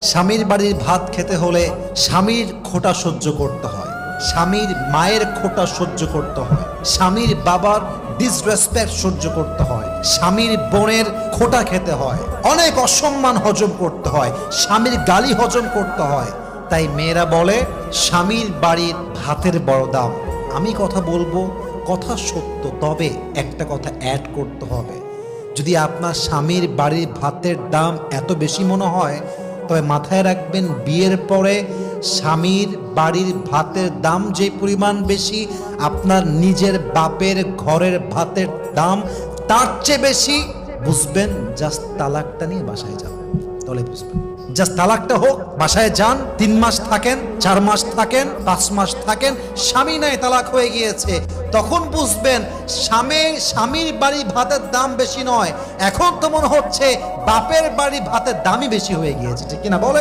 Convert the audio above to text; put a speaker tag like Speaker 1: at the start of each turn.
Speaker 1: স্বামীর বাড়ির ভাত খেতে হলে স্বামীর খোঁটা সহ্য করতে হয়, স্বামীর মায়ের খোঁটা সহ্য করতে হয়, স্বামীর বাবার ডিসরেসপেক্ট সহ্য করতে হয়, স্বামীর বোনের খোঁটা খেতে হয়, অনেক অসম্মান হজম করতে হয়, স্বামীর গালি হজম করতে হয়। তাই মেয়েরা বলে স্বামীর বাড়ির ভাতের বড় দাম। আমি কথা বলবো, কথা সত্য, তবে একটা কথা অ্যাড করতে হবে। যদি আপনার স্বামীর বাড়ির ভাতের দাম এত বেশি মনে হয়, তবে মাথায় রাখবেন বিয়ের পরে স্বামীর বাড়ির ভাতের দাম যে পরিমাণ বেশি, আপনার নিজের বাপের ঘরের ভাতের দাম তার চেয়ে বেশি। বুঝবেন, জাস্ট তালাকটা নিয়ে বাসায় যান, তাহলে বুঝবেন। জাস্ট তালাকটা হোক, বাসায় যান, 3 মাস থাকেন, 4 মাস থাকেন, 5 মাস থাকেন, স্বামী নাই তালাক হয়ে গিয়েছে, তখন বুঝবেন স্বামীর বাড়ি ভাতের দাম বেশি নয়, এখন তো মনে হচ্ছে বাপের বাড়ি ভাতের দামই বেশি হয়ে গিয়েছে। ঠিক কিনা বলে?